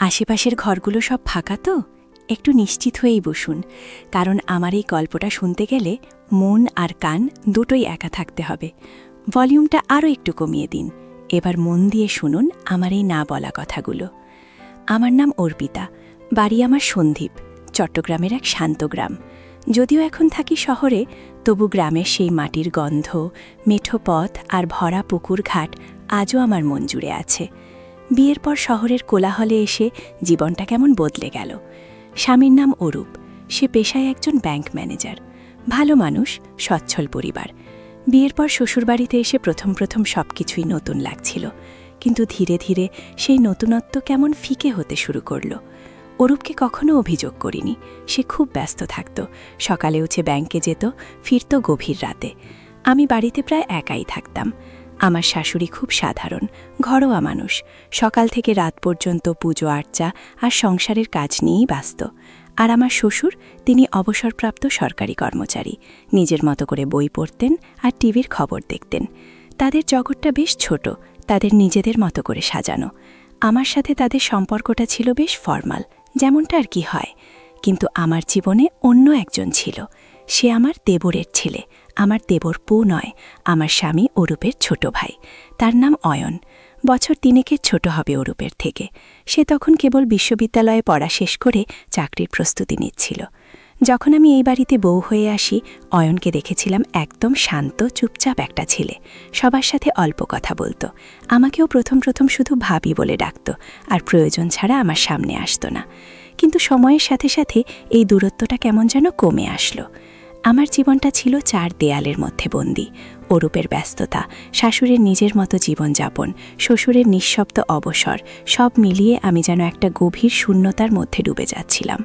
আশেপাশের ঘরগুলো সব ফাঁকা তো, একটু নিশ্চিত হয়েই বসুন, কারণ আমার এই গল্পটা শুনতে গেলে মন আর কান দুটোই একা থাকতে হবে। ভলিউমটা আরও একটু কমিয়ে দিন, এবার মন দিয়ে শুনুন আমার এই না বলা কথাগুলো। আমার নাম অর্পিতা, বাড়ি আমার সন্দ্বীপ, চট্টগ্রামের এক শান্ত গ্রাম। যদিও এখন থাকি শহরে, তবু গ্রামের সেই মাটির গন্ধ, মেঠো পথ আর ভরা পুকুর ঘাট আজও আমার মন জুড়ে আছে। বিয়ের পর শহরের কোলাহলে এসে জীবনটা কেমন বদলে গেল। স্বামীর নাম অরূপ, সে পেশায় একজন ব্যাংক ম্যানেজার, ভালো মানুষ, সচ্ছল পরিবার। বিয়ের পর শ্বশুরবাড়িতে এসে প্রথম প্রথম সব কিছুই নতুন লাগছিল, কিন্তু ধীরে ধীরে সেই নতুনত্ব কেমন ফিকে হতে শুরু করল। অরূপকে কখনো অভিযোগ করিনি, সে খুব ব্যস্ত থাকত, সকালে উঠে ব্যাংকে যেত, ফিরত গভীর রাতে। আমি বাড়িতে প্রায় একাই থাকতাম। আমার শাশুড়ি খুব সাধারণ, ঘরোয়া মানুষ, সকাল থেকে রাত পর্যন্ত পুজো আর্চা আর সংসারের কাজ নিয়েই ব্যস্ত। আর আমার শ্বশুর, তিনি অবসরপ্রাপ্ত সরকারি কর্মচারী, নিজের মতো করে বই পড়তেন আর টিভির খবর দেখতেন। তাদের জগৎটা বেশ ছোট, তাদের নিজেদের মতো করে সাজানো। আমার সাথে তাদের সম্পর্কটা ছিল বেশ ফর্মাল, যেমনটা আর কি হয়। কিন্তু আমার জীবনে অন্য একজন ছিল। সে আমার দেবরের ছেলে, আমার দেবর পু নয়, আমার স্বামী অরূপের ছোট ভাই। তার নাম অয়ন, বছর 3 ছোট হবে অরূপের থেকে। সে তখন কেবল বিশ্ববিদ্যালয়ে পড়া শেষ করে চাকরির প্রস্তুতি নিচ্ছিল। যখন আমি এই বাড়িতে বউ হয়ে আসি, অয়নকে দেখেছিলাম একদম শান্ত চুপচাপ একটা ছেলে, সবার সাথে অল্প কথা বলতো। আমাকেও প্রথম প্রথম শুধু ভাবি বলে ডাকত, আর প্রয়োজন ছাড়া আমার সামনে আসতো না। কিন্তু সময়ের সাথে সাথে এই দূরত্বটা কেমন যেন কমে আসলো। আমার জীবনটা ছিল 4 দেয়ালের মধ্যে বন্দী। অরূপের ব্যস্ততা, শাশুড়ির নিজের মতো জীবনযাপন, শ্বশুরের নিঃশব্দ অবসর, সব মিলিয়ে আমি যেন একটা গভীর শূন্যতার মধ্যে ডুবে যাচ্ছিলাম।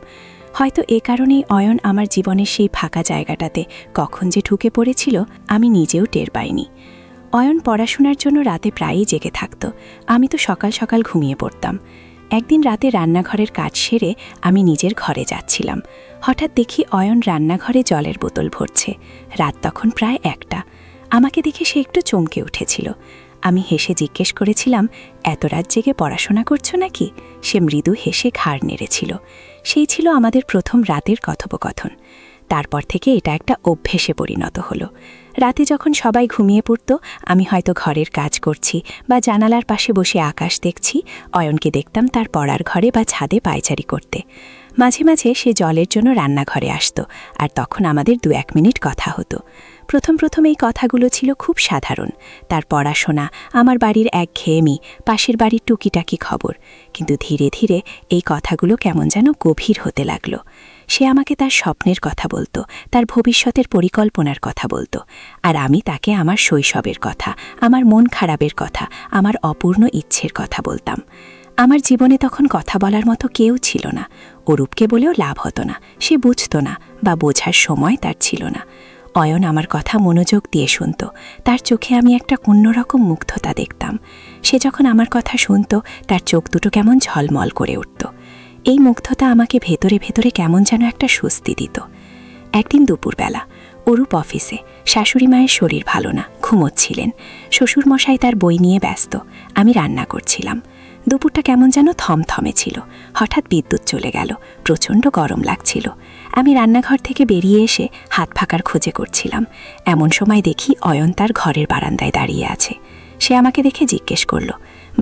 হয়তো এ কারণেই অয়ন আমার জীবনের সেই ফাঁকা জায়গাটাতে কখন যে ঢুকে পড়েছিল আমি নিজেও টের পাইনি। অয়ন পড়াশোনার জন্য রাতে প্রায়ই জেগে থাকত, আমি তো সকাল সকাল ঘুমিয়ে পড়তাম। একদিন রাতে রান্নাঘরের কাজ সেরে আমি নিজের ঘরে যাচ্ছিলাম। হঠাৎ দেখি অয়ন রান্নাঘরে জলের বোতল ভরছে। রাত তখন প্রায় 1টা। আমাকে দেখে সে একটু চমকে উঠেছিল। আমি হেসে জিজ্ঞেস করেছিলাম, এত রাত জেগে পড়াশোনা করছো নাকি? সে মৃদু হেসে ঘাড় নেড়েছিল। সেই ছিল আমাদের প্রথম রাতের কথোপকথন। তারপর থেকে এটা একটা অভ্যেসে পরিণত হলো। রাতে যখন সবাই ঘুমিয়ে পড়ত, আমি হয়তো ঘরের কাজ করছি বা জানালার পাশে বসে আকাশ দেখছি, অয়নকে দেখতাম তার পড়ার ঘরে বা ছাদে পায়চারি করতে। মাঝে মাঝে সে জলের জন্য রান্নাঘরে আসতো, আর তখন আমাদের 2-1 মিনিট কথা হতো। প্রথম প্রথম এই কথাগুলো ছিল খুব সাধারণ, তার পড়াশোনা, আমার বাড়ির একঘেয়েমি, পাশের বাড়ির টুকিটাকি খবর। কিন্তু ধীরে ধীরে এই কথাগুলো কেমন যেন গভীর হতে লাগলো। সে আমাকে তার স্বপ্নের কথা বলতো, তার ভবিষ্যতের পরিকল্পনার কথা বলতো, আর আমি তাকে আমার শৈশবের কথা, আমার মন খারাপের কথা, আমার অপূর্ণ ইচ্ছের কথা বলতাম। আমার জীবনে তখন কথা বলার মতো কেউ ছিল না। অরূপকে বলেও লাভ হতো না, সে বুঝত না বা বোঝার সময় তার ছিল না। অয়ন আমার কথা মনোযোগ দিয়ে শুনত, তার চোখে আমি একটা অন্যরকম মুগ্ধতা দেখতাম। সে যখন আমার কথা শুনত, তার চোখ দুটো কেমন ঝলমল করে উঠত। এই মুগ্ধতা আমাকে ভেতরে ভেতরে কেমন যেন একটা স্বস্তি দিত। একদিন দুপুরবেলা অরূপ অফিসে, শাশুড়ি মায়ের শরীর ভালো না, ঘুমোচ্ছিলেন। শ্বশুরমশাই তার বই নিয়ে ব্যস্ত, আমি রান্না করছিলাম। দুপুরটা কেমন যেন থমথমে ছিল। হঠাৎ বিদ্যুৎ চলে গেল, প্রচণ্ড গরম লাগছিল। আমি রান্নাঘর থেকে বেরিয়ে এসে হাত ফাঁকার খোঁজে করছিলাম। এমন সময় দেখি অয়ন তার ঘরের বারান্দায় দাঁড়িয়ে আছে। সে আমাকে দেখে জিজ্ঞেস করল,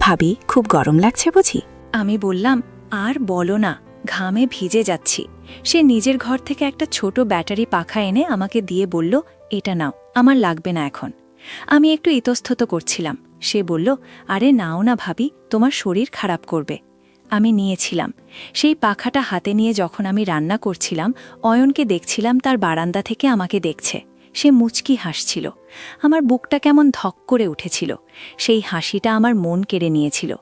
ভাবি, খুব গরম লাগছে বুঝি? আমি বললাম, আর বলো না, ঘামে ভিজে যাচ্ছি। সে নিজের ঘর থেকে একটা ছোট ব্যাটারি পাখা এনে আমাকে দিয়ে বলল, এটা নাও, আমার লাগবে না এখন। আমি একটু ইতস্তত করছিলাম। সে বলল, আরে নাও না ভাবি, তোমার শরীর খারাপ করবে। আমি নিয়েছিলাম। সেই পাখাটা হাতে নিয়ে যখন আমি রান্না করছিলাম, অয়নকে দেখছিলাম তার বারান্দা থেকে আমাকে দেখছে। সে মুচকি হাসছিল। আমার বুকটা কেমন ধক করে উঠেছিল। সেই হাসিটা আমার মন কেড়ে নিয়েছিল।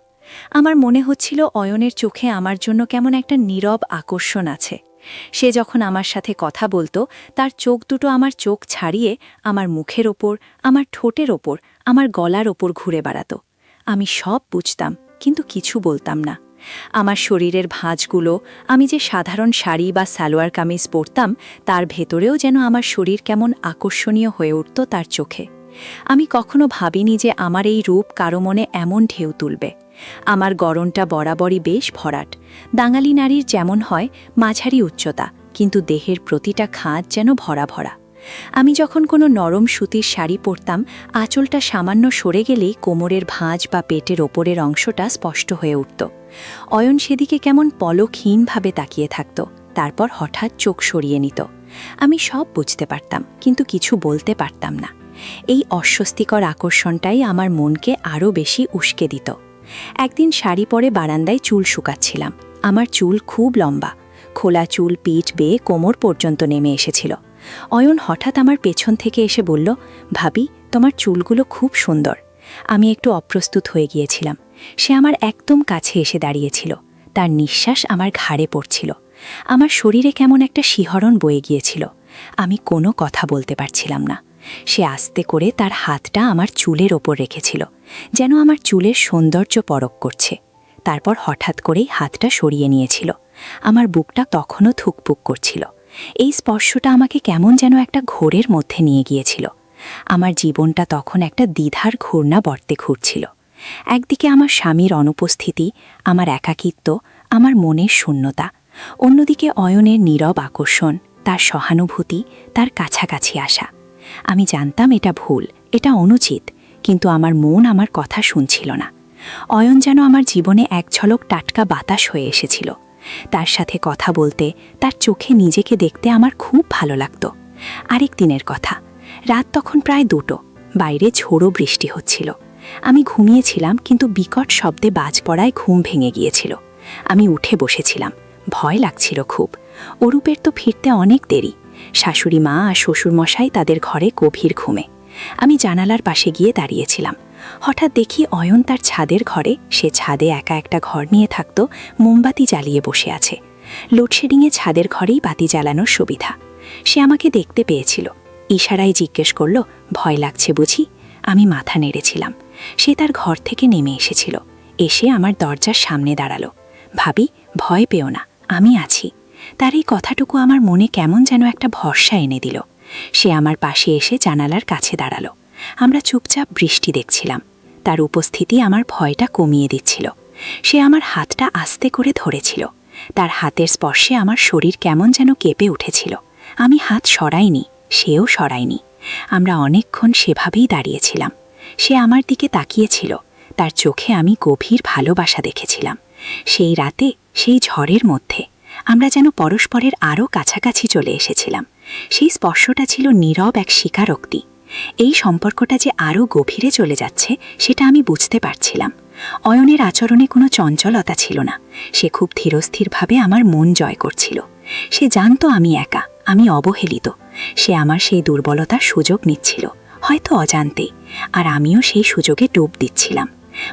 আমার মনে হচ্ছিল অয়নের চোখে আমার জন্য কেমন একটা নীরব আকর্ষণ আছে। সে যখন আমার সাথে কথা বলতো, তার চোখ দুটো আমার চোখ ছাড়িয়ে আমার মুখের ওপর, আমার ঠোঁটের ওপর, আমার গলার ওপর ঘুরে বেড়াতো। আমি সব বুঝতাম, কিন্তু কিছু বলতাম না। আমার শরীরের ভাঁজগুলো, আমি যে সাধারণ শাড়ি বা সালোয়ার কামিজ পরতাম, তার ভেতরেও যেন আমার শরীর কেমন আকর্ষণীয় হয়ে উঠত তার চোখে। আমি কখনো ভাবিনি যে আমার এই রূপ কারো মনে এমন ঢেউ তুলবে। আমার গড়নটা বরাবরই বেশ ভরাট, বাঙালি নারীর যেমন হয় মাঝারি উচ্চতা, কিন্তু দেহের প্রতিটা খাঁজ যেন ভরা ভরা। আমি যখন কোনো নরম সুতির শাড়ি পরতাম, আঁচলটা সামান্য সরে গেলেই কোমরের ভাঁজ বা পেটের ওপরের অংশটা স্পষ্ট হয়ে উঠত। অয়ন সেদিকে কেমন পলকহীনভাবে তাকিয়ে থাকত, তারপর হঠাৎ চোখ সরিয়ে নিত। আমি সব বুঝতে পারতাম, কিন্তু কিছু বলতে পারতাম না। এই অস্বস্তিকর আকর্ষণটাই আমার মনকে আরও বেশি উস্কে দিত। একদিন শাড়ি পরে বারান্দায় চুল শুকাচ্ছিলাম। আমার চুল খুব লম্বা, খোলা চুল পিঠ বেয়ে কোমর পর্যন্ত নেমে এসেছিল। অয়ন হঠাৎ আমার পেছন থেকে এসে বলল, ভাবি, তোমার চুলগুলো খুব সুন্দর। আমি একটু অপ্রস্তুত হয়ে গিয়েছিলাম। সে আমার একদম কাছে এসে দাঁড়িয়েছিল, তার নিঃশ্বাস আমার ঘাড়ে পড়ছিল। আমার শরীরে কেমন একটা শিহরণ বয়ে গিয়েছিল। আমি কোনো কথা বলতে পারছিলাম না। সে আস্তে করে তার হাতটা আমার চুলের ওপর রেখেছিল, যেন আমার চুলের সৌন্দর্য পরখ করছে। তারপর হঠাৎ করেই হাতটা সরিয়ে নিয়েছিল। আমার বুকটা তখনও থুকপুক করছিল। এই স্পর্শটা আমাকে কেমন যেন একটা ঘোরের মধ্যে নিয়ে গিয়েছিল। আমার জীবনটা তখন একটা দ্বিধার ঘূর্ণাবর্তে ঘুরছিল। একদিকে আমার স্বামীর অনুপস্থিতি, আমার একাকিত্ব, আমার মনের শূন্যতা। অন্যদিকে অয়নের নীরব আকর্ষণ, তার সহানুভূতি, তার কাছাকাছি আসা। আমি জানতাম এটা ভুল, এটা অনুচিত, কিন্তু আমার মন আমার কথা শুনছিল না। অয়ন যেন আমার জীবনে এক ঝলক টাটকা বাতাস হয়ে এসেছিল। তার সাথে কথা বলতে, তার চোখে নিজেকে দেখতে আমার খুব ভালো লাগত। আরেক দিনের কথা, রাত তখন প্রায় 2টো, বাইরে ঝোড়ো বৃষ্টি হচ্ছিল। আমি ঘুমিয়েছিলাম, কিন্তু বিকট শব্দে বাজ পড়ায় ঘুম ভেঙে গিয়েছিল। আমি উঠে বসেছিলাম, ভয় লাগছিল খুব। অরূপের তো ফিরতে অনেক দেরি। শাশুড়ি মা আর শ্বশুরমশাই তাদের ঘরে গভীর ঘুমে। আমি জানালার পাশে গিয়ে দাঁড়িয়েছিলাম। হঠাৎ দেখি অয়ন তার ছাদের ঘরে, সে ছাদে একা একটা ঘর নিয়ে থাকত, মোমবাতি জ্বালিয়ে বসে আছে। লোডশেডিংয়ে ছাদের ঘরেই বাতি জ্বালানোর সুবিধা। সে আমাকে দেখতে পেয়েছিল, ইশারায় জিজ্ঞেস করল, ভয় লাগছে বুঝি? আমি মাথা নেড়েছিলাম। সে তার ঘর থেকে নেমে এসেছিল, এসে আমার দরজার সামনে দাঁড়ালো। ভাবি, ভয় পেও না, আমি আছি। তার এই কথাটুকু আমার মনে কেমন যেন একটা ভরসা এনে দিল। সে আমার পাশে এসে জানালার কাছে দাঁড়ালো। আমরা চুপচাপ বৃষ্টি দেখছিলাম। তার উপস্থিতি আমার ভয়টা কমিয়ে দিচ্ছিল। সে আমার হাতটা আস্তে করে ধরেছিল। তার হাতের স্পর্শে আমার শরীর কেমন যেন কেঁপে উঠেছিল। আমি হাত সরাইনি, সেও সরায়নি। আমরা অনেকক্ষণ সেভাবেই দাঁড়িয়েছিলাম। সে আমার দিকে তাকিয়েছিল, তার চোখে আমি গভীর ভালোবাসা দেখেছিলাম। সেই রাতে, সেই ঝড়ের মধ্যে আমরা যেন পরস্পরের আরও কাছাকাছি চলে এসেছিলাম। সেই স্পর্শটা ছিল নীরব এক স্বীকারোক্তি। এই সম্পর্কটা যে আরও গভীরে চলে যাচ্ছে, সেটা আমি বুঝতে পারছিলাম। অয়নের আচরণে কোনো চঞ্চলতা ছিল না। সে খুব ধীরস্থিরভাবে আমার মন জয় করছিল। সে জানতো আমি একা, আমি অবহেলিত। সে আমার সেই দুর্বলতার সুযোগ নিচ্ছিল, হয়তো অজান্তেই, আর আমিও সেই সুযোগে ডুব দিচ্ছিলাম।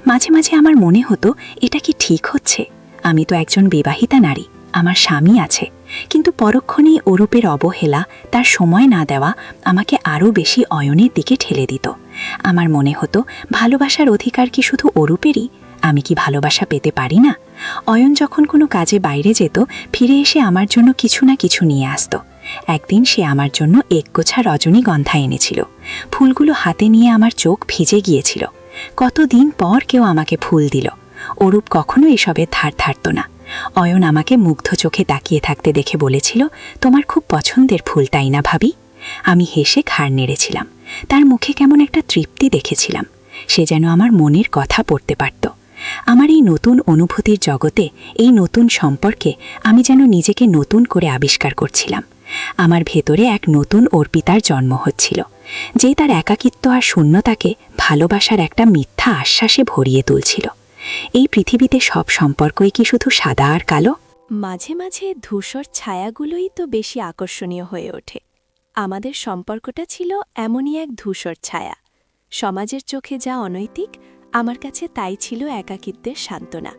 মাঝে মাঝে আমার মনে হতো, এটা কি ঠিক হচ্ছে? আমি তো একজন বিবাহিতা নারী, আমার স্বামী আছে, কিন্তু পরক্ষণেই অরূপের অবহেলা, তার সময় না দেওয়া আমাকে আরও বেশি অয়নের দিকে ঠেলে দিত। আমার মনে হতো, ভালোবাসার অধিকার কি শুধু অরূপেরই? আমি কি ভালোবাসা পেতে পারি না? অয়ন যখন কোনো কাজে বাইরে যেত, ফিরে এসে আমার জন্য কিছু না কিছু নিয়ে আসত। একদিন সে আমার জন্য একগোছা রজনীগন্ধা এনেছিল। ফুলগুলো হাতে নিয়ে আমার চোখ ভিজে গিয়েছিল। কতদিন পর কেউ আমাকে ফুল দিল। অরূপ কখনো এসবের ধার ধারত না। অয়ন আমাকে মুগ্ধ চোখে তাকিয়ে থাকতে দেখে বলেছিল, তোমার খুব পছন্দের ফুল, তাই না ভাবি? আমি হেসে ঘাড় নেড়েছিলাম। তার মুখে কেমন একটা তৃপ্তি দেখেছিলাম। সে যেন আমার মনের কথা পড়তে পারত। আমার এই নতুন অনুভূতির জগতে, এই নতুন সম্পর্কে আমি যেন নিজেকে নতুন করে আবিষ্কার করছিলাম। আমার ভেতরে এক নতুন অর্পিতার জন্ম হচ্ছিল, যে তার একাকিত্ব আর শূন্যতাকে ভালোবাসার একটা মিথ্যা আশ্বাসে ভরিয়ে তুলছিল। এই পৃথিবীতে সব সম্পর্কই কি শুধু সাদা আর কালো? মাঝে মাঝে ধূসর ছায়াগুলোই তো বেশি আকর্ষণীয় হয়ে ওঠে। আমাদের সম্পর্কটা ছিল এমনই এক ধূসর ছায়া। সমাজের চোখে যা অনৈতিক, আমার কাছে তাই ছিল একাকিত্বের সান্ত্বনা।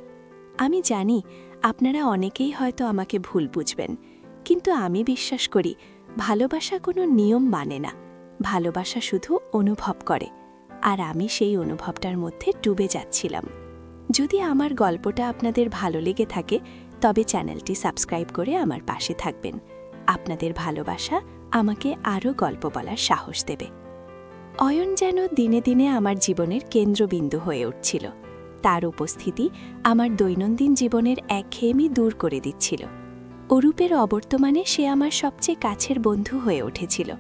আমি জানি আপনারা অনেকেই হয়তো আমাকে ভুল বুঝবেন, কিন্তু আমি বিশ্বাস করি, ভালোবাসা কোনো নিয়ম মানে না। ভালোবাসা শুধু অনুভব করে, আর আমি সেই অনুভবটার মধ্যে ডুবে যাচ্ছিলাম। যদি আমার গল্পটা আপনাদের ভালো লেগে থাকে, তবে চ্যানেলটি সাবস্ক্রাইব করে আমার পাশে থাকবেন। আপনাদের ভালোবাসা আমাকে আরও গল্প বলার সাহস দেবে। অয়ন যেন দিনে দিনে আমার জীবনের কেন্দ্রবিন্দু হয়ে উঠছিল। তার উপস্থিতি আমার দৈনন্দিন জীবনের একঘেয়েমি দূর করে দিচ্ছিল। অরূপের অবর্তমানে সে আমার সবচেয়ে কাছের বন্ধু হয়ে উঠেছিল,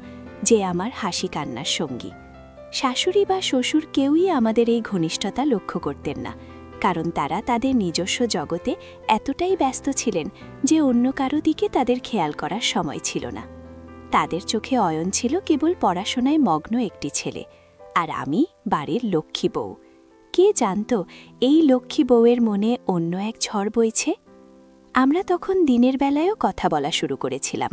যে আমার হাসি কান্নার সঙ্গী। শাশুড়ি বা শ্বশুর কেউই আমাদের এই ঘনিষ্ঠতা লক্ষ্য করতেন না, কারণ তারা তাদের নিজস্ব জগতে এতটাই ব্যস্ত ছিলেন যে অন্য কারো দিকে তাদের খেয়াল করার সময় ছিল না। তাদের চোখে অয়ন ছিল কেবল পড়াশোনায় মগ্ন একটি ছেলে, আর আমি বাড়ির লক্ষ্মী বউ। কে জানত এই লক্ষ্মী বউয়ের মনে অন্য এক ঝড় বইছে? আমরা তখন দিনের বেলায়ও কথা বলা শুরু করেছিলাম,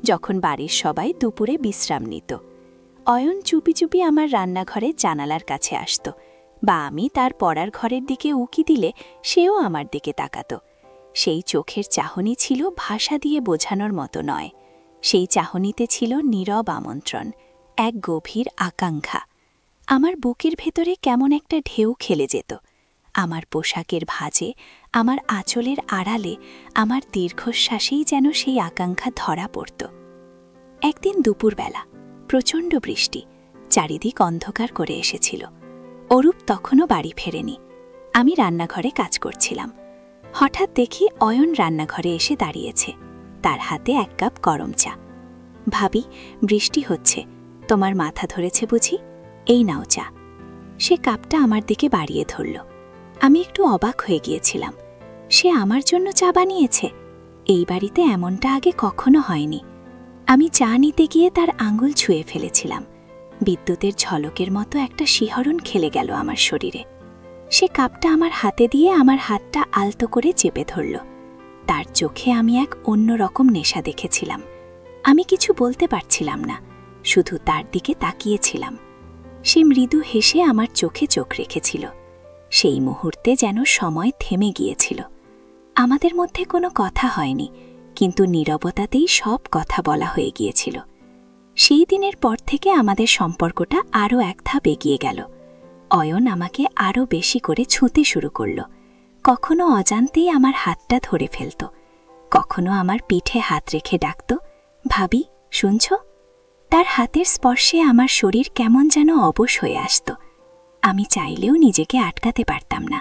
যখন বাড়ির সবাই দুপুরে বিশ্রাম নিত। অয়ন চুপি চুপি আমার রান্নাঘরে জানালার কাছে আসত, বা আমি তার পড়ার ঘরের দিকে উকি দিলে সেও আমার দিকে তাকাত। সেই চোখের চাহনি ছিল ভাষা দিয়ে বোঝানোর মতো নয়। সেই চাহনিতে ছিল নীরব আমন্ত্রণ, এক গভীর আকাঙ্ক্ষা। আমার বুকের ভেতরে কেমন একটা ঢেউ খেলে যেত। আমার পোশাকের ভাঁজে, আমার আঁচলের আড়ালে, আমার দীর্ঘশ্বাসেই যেন সেই আকাঙ্ক্ষা ধরা পড়ত। একদিন দুপুরবেলা প্রচণ্ড বৃষ্টি, চারিদিক অন্ধকার করে এসেছিল। অরূপ তখনও বাড়ি ফেরেনি। আমি রান্নাঘরে কাজ করছিলাম। হঠাৎ দেখি অয়ন রান্নাঘরে এসে দাঁড়িয়েছে, তার হাতে এক কাপ গরম চা। ভাবি, বৃষ্টি হচ্ছে, তোমার মাথা ধরেছে বুঝি? এই নাও চা। সে কাপটা আমার দিকে বাড়িয়ে ধরল। আমি একটু অবাক হয়ে গিয়েছিলাম। সে আমার জন্য চা বানিয়েছে? এই বাড়িতে এমনটা আগে কখনো হয়নি। আমি চা নিতে গিয়ে তার আঙুল ছুঁয়ে ফেলেছিলাম। বিদ্যুতের ঝলকের মতো একটা শিহরণ খেলে গেল আমার শরীরে। সে কাপটা আমার হাতে দিয়ে আমার হাতটা আলতো করে চেপে ধরল। তার চোখে আমি এক অন্যরকম নেশা দেখেছিলাম। আমি কিছু বলতে পারছিলাম না, শুধু তার দিকে তাকিয়েছিলাম। সে মৃদু হেসে আমার চোখে চোখ রেখেছিল। সেই মুহূর্তে যেন সময় থেমে গিয়েছিল। আমাদের মধ্যে কোনো কথা হয়নি, কিন্তু নীরবতাতেই সব কথা বলা হয়ে গিয়েছিল। সেই দিনের পর থেকে আমাদের সম্পর্কটা আরও এক ধাপ এগিয়ে গেল। অয়ন আমাকে আরও বেশি করে ছুঁতে শুরু করল। কখনো অজান্তেই আমার হাতটা ধরে ফেলত, কখনো আমার পিঠে হাত রেখে ডাকত, ভাবি শুনছ? তার হাতের স্পর্শে আমার শরীর কেমন যেন অবশ হয়ে আসত। আমি চাইলেও নিজেকে আটকাতে পারতাম না।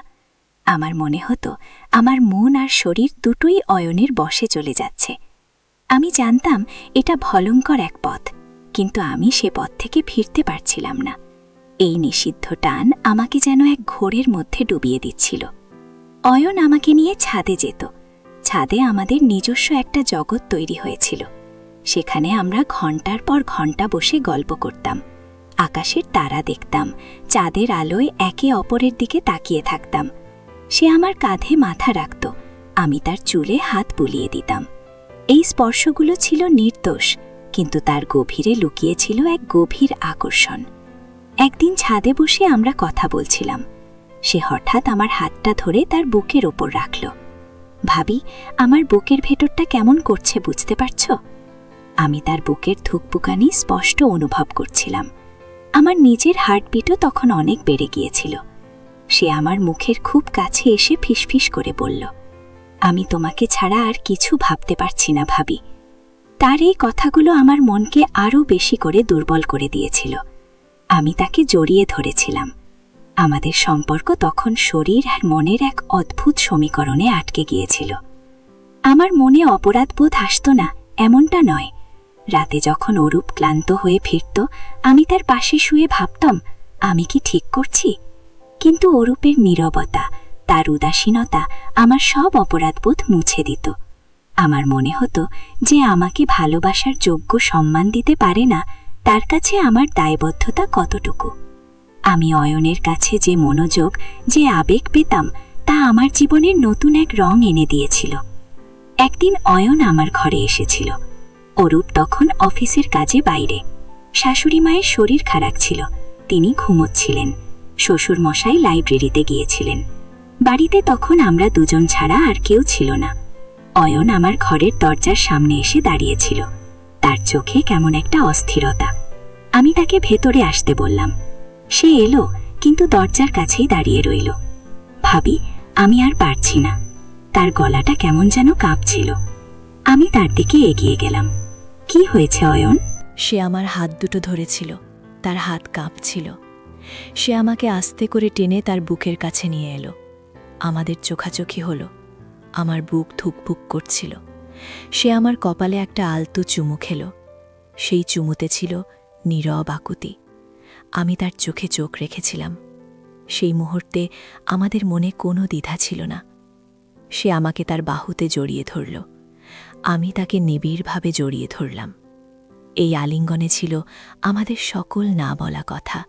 আমার মনে হতো আমার মন আর শরীর দুটোই অয়নের বশে চলে যাচ্ছে। আমি জানতাম এটা ভয়ঙ্কর এক পথ, কিন্তু আমি সে পথ থেকে ফিরতে পারছিলাম না। এই নিষিদ্ধ টান আমাকে যেন এক ঘোরের মধ্যে ডুবিয়ে দিচ্ছিল। অয়ন আমাকে নিয়ে ছাদে যেত। ছাদে আমাদের নিজস্ব একটা জগৎ তৈরি হয়েছিল। সেখানে আমরা ঘন্টার পর ঘন্টা বসে গল্প করতাম, আকাশের তারা দেখতাম, চাঁদের আলোয় একে অপরের দিকে তাকিয়ে থাকতাম। সে আমার কাঁধে মাথা রাখত, আমি তার চুলে হাত বুলিয়ে দিতাম। এই স্পর্শগুলো ছিল নির্দোষ, কিন্তু তার গভীরে লুকিয়েছিল এক গভীর আকর্ষণ। একদিন ছাদে বসে আমরা কথা বলছিলাম। সে হঠাৎ আমার হাতটা ধরে তার বুকের ওপর রাখল। ভাবি, আমার বুকের ভেতরটা কেমন করছে বুঝতে পারছ? আমি তার বুকের ধুকপুকানি স্পষ্ট অনুভব করছিলাম। আমার নিজের হার্টবিটও তখন অনেক বেড়ে গিয়েছিল। সে আমার মুখের খুব কাছে এসে ফিসফিস করে বলল, আমি তোমাকে ছাড়া আর কিছু ভাবতে পারছি না ভাবি। তার এই কথাগুলো আমার মনকে আরও বেশি করে দুর্বল করে দিয়েছিল। আমি তাকে জড়িয়ে ধরেছিলাম। আমাদের সম্পর্ক তখন শরীর আর মনের এক অদ্ভুত সমীকরণে আটকে গিয়েছিল। আমার মনে অপরাধবোধ আসত না, এমনটা নয়। রাতে যখন অরূপ ক্লান্ত হয়ে ফিরত, আমি তার পাশে শুয়ে ভাবতাম, আমি কি ঠিক করছি? কিন্তু অরূপের নীরবতা, তার উদাসীনতা আমার সব অপরাধবোধ মুছে দিত। আমার মনে হতো যে আমাকে ভালোবাসার যোগ্য সম্মান দিতে পারে না, তার কাছে আমার দায়বদ্ধতা কতটুকু। আমি অয়নের কাছে যে মনোযোগ, যে আবেগ পেতাম, তা আমার জীবনের নতুন এক রং এনে দিয়েছিল। একদিন অয়ন আমার ঘরে এসেছিল। অরূপ তখন অফিসের কাজে বাইরে। শাশুড়ি মায়ের শরীর খারাপ ছিল, তিনি ঘুমোচ্ছিলেন। শ্বশুর মশাই লাইব্রেরিতে গিয়েছিলেন। বাড়িতে তখন আমরা দুজন ছাড়া আর কেউ ছিল না। অয়ন আমার ঘরের দরজার সামনে এসে দাঁড়িয়েছিল। তার চোখে কেমন একটা অস্থিরতা। আমি তাকে ভেতরে আসতে বললাম। সে এলো, কিন্তু দরজার কাছেই দাঁড়িয়ে রইল। ভাবি, আমি আর পারছি না। তার গলাটা কেমন যেন কাঁপছিল। আমি তার দিকে এগিয়ে গেলাম। কি হয়েছে অয়ন? সে আমার হাত দুটো ধরেছিল, তার হাত কাঁপছিল। সে আমাকে আস্তে করে টেনে তার বুকের কাছে নিয়ে এলো। আমাদের চোখাচোখি হলো। আমার বুক ধুকপুক করছিল। সে আমার কপালে একটা আলতো চুমু খেল। সেই চুমুতে ছিল নীরব আকুতি। আমি তার চোখে চোখ রেখেছিলাম। সেই মুহূর্তে আমাদের মনে কোনো দ্বিধা ছিল না। সে আমাকে তার বাহুতে জড়িয়ে ধরল। আমি তাকে নিবিড়ভাবে জড়িয়ে ধরলাম। এই আলিঙ্গনে ছিল আমাদের সকল না বলা কথা,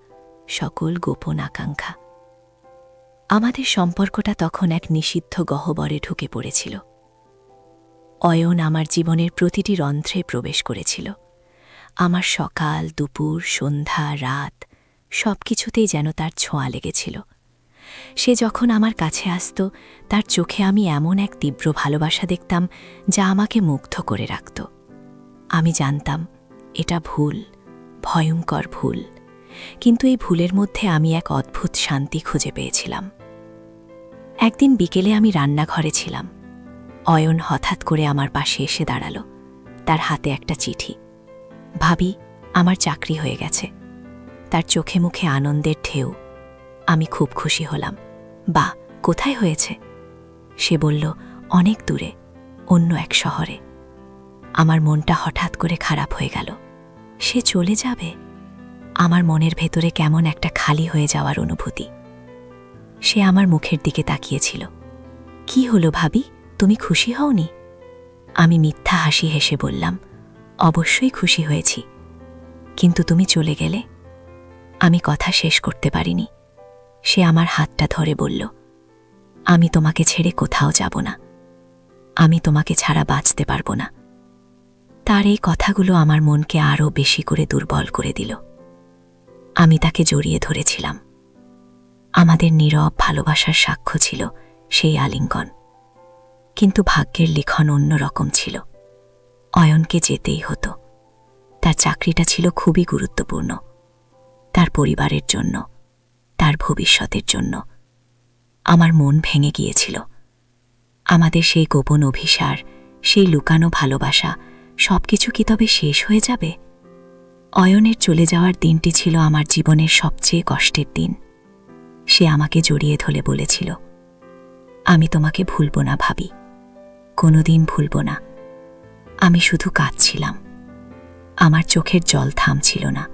সকল গোপন আকাঙ্ক্ষা। আমাদের সম্পর্কটা তখন এক নিষিদ্ধ গহ্বরে ঢুকে পড়েছিল। অয়ন আমার জীবনের প্রতিটি রন্ধ্রে প্রবেশ করেছিল। আমার সকাল, দুপুর, সন্ধ্যা, রাত সবকিছুতেই যেন তার ছোঁয়া লেগেছিল। সে যখন আমার কাছে আসত, তার চোখে আমি এমন এক তীব্র ভালোবাসা দেখতাম যা আমাকে মুগ্ধ করে রাখত। আমি জানতাম এটা ভুল, ভয়ঙ্কর ভুল, কিন্তু এই ভুলের মধ্যে আমি এক অদ্ভুত শান্তি খুঁজে পেয়েছিলাম। একদিন বিকেলে আমি রান্নাঘরে ছিলাম। অয়ন হঠাৎ করে আমার পাশে এসে দাঁড়াল। তার হাতে একটা চিঠি। ভাবি, আমার চাকরি হয়ে গেছে। তার চোখে মুখে আনন্দের ঢেউ। আমি খুব খুশি হলাম। বাহ, কোথায় হয়েছে? সে বলল, অনেক দূরে, অন্য এক শহরে। আমার মনটা হঠাৎ করে খারাপ হয়ে গেল। সে চলে যাবে? আমার মনের ভেতরে কেমন একটা খালি হয়ে যাওয়ার অনুভূতি। সে আমার মুখের দিকে তাকিয়েছিল। কি হলো ভাবি, তুমি খুশি হওনি? আমি মিথ্যা হাসি হেসে বললাম, অবশ্যই খুশি হয়েছি, কিন্তু তুমি চলে গেলে। আমি কথা শেষ করতে পারিনি। সে আমার হাতটা ধরে বলল, আমি তোমাকে ছেড়ে কোথাও যাব না। আমি তোমাকে ছাড়া বাঁচতে পারবো না। তার এই কথাগুলো আমার মনকে আরও বেশি করে দুর্বল করে দিল। আমি তাকে জড়িয়ে ধরেছিলাম। আমাদের নীরব ভালোবাসার সাক্ষ্য ছিল সেই আলিঙ্গন। কিন্তু ভাগ্যের লিখন অন্যরকম ছিল। অয়নকে যেতেই হতো। তার চাকরিটা ছিল খুবই গুরুত্বপূর্ণ, তার পরিবারের জন্য, তার ভবিষ্যতের জন্য। আমার মন ভেঙে গিয়েছিল। আমাদের সেই গোপন অভিসার, সেই লুকানো ভালোবাসা সবকিছু কি তবে শেষ হয়ে যাবে? অয়নের চলে যাওয়ার দিনটি ছিল আমার জীবনের সবচেয়ে কষ্টের দিন। সে আমাকে জড়িয়ে ধরে বলেছিল, আমি তোমাকে ভুলব না ভাবি, কোনোদিন ভুলব না। আমি শুধু কাঁদছিলাম। আমার চোখের জল থামছিল না।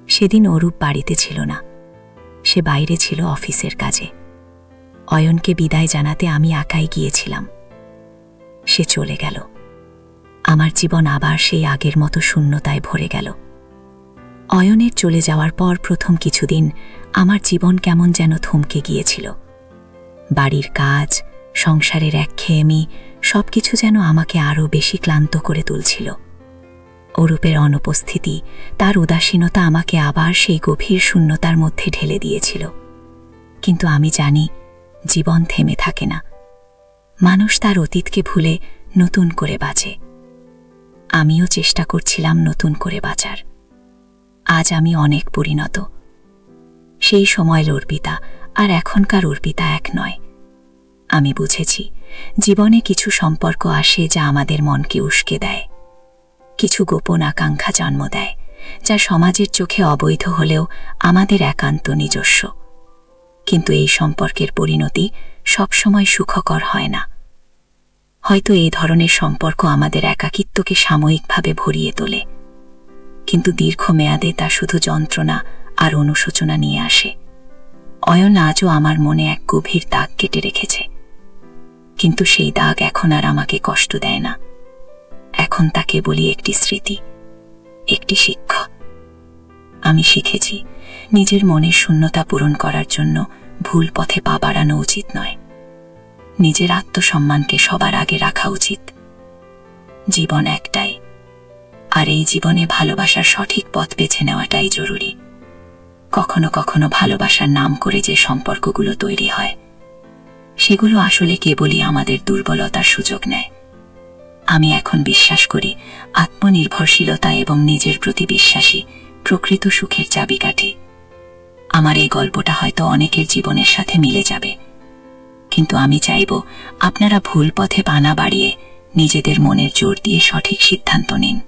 সেদিন অরূপ বাড়িতে ছিল না। সে বাইরে ছিল অফিসের কাজে। অয়নকে বিদায় জানাতে আমি একাই গিয়েছিলাম। সে চলে গেল। আমার জীবন আবার সেই আগের মতো শূন্যতায় ভরে গেল। অয়নের চলে যাওয়ার পর প্রথম কিছুদিন আমার জীবন কেমন যেন থমকে গিয়েছিল। বাড়ির কাজ, সংসারের একঘেয়েমি সবকিছু যেন আমাকে আরও বেশি ক্লান্ত করে তুলছিল। অরূপের অনুপস্থিতি, তার উদাসীনতা আমাকে আবার সেই গভীর শূন্যতার মধ্যে ঢেলে দিয়েছিল। কিন্তু আমি জানি, জীবন থেমে থাকে না। মানুষ তার অতীতকে ভুলে নতুন করে বাঁচে। আমিও চেষ্টা করছিলাম নতুন করে বাঁচার। আজ আমি অনেক পরিণত। সেই সময়ের অর্পিতা আর এখনকার অর্পিতা এক নয়। আমি বুঝেছি, জীবনে কিছু সম্পর্ক আসে যা আমাদের মনকে উস্কে দেয়, কিছু গোপন আকাঙ্ক্ষা জন্ম দেয়, যা সমাজের চোখে অবৈধ হলেও আমাদের একান্ত নিজস্ব। কিন্তু এই সম্পর্কের পরিণতি সবসময় সুখকর হয় না। হয়তো এই ধরনের সম্পর্ক আমাদের একাকিত্বকে সাময়িকভাবে ভরিয়ে তোলে, কিন্তু দীর্ঘমেয়াদে তা শুধু যন্ত্রণা আর অনুশোচনা নিয়ে আসে। অয়ন আজও আমার মনে এক গভীর দাগ কেটে রেখেছে, কিন্তু সেই দাগ এখন আর আমাকে কষ্ট দেয় না। এখন তাকে বলি একটি স্মৃতি, একটি শিক্ষা। আমি শিখেছি, নিজের মনের শূন্যতা পূরণ করার জন্য ভুল পথে পা বাড়ানো উচিত নয়। নিজের আত্মসম্মানকে সবার আগে রাখা উচিত। জীবন একটাই, আর এই জীবনে ভালোবাসার সঠিক পথ বেছে নেওয়াটাই জরুরি। কখনো কখনো ভালোবাসার নাম করে যে সম্পর্কগুলো তৈরি হয়, সেগুলো আসলে কেবলই আমাদের দুর্বলতার সুযোগ নেয়। আমি এখন বিশ্বাস করি, আত্মনির্ভরশীলতা এবং নিজের প্রতি বিশ্বাসী প্রকৃত সুখের চাবিকাঠি। আমার এই গল্পটা হয়তো অনেকের জীবনের সাথে মিলে যাবে, কিন্তু আমি চাইব আপনারা ভুল পথে পা না বাড়িয়ে নিজেদের মনের জোর দিয়ে সঠিক সিদ্ধান্ত নিন।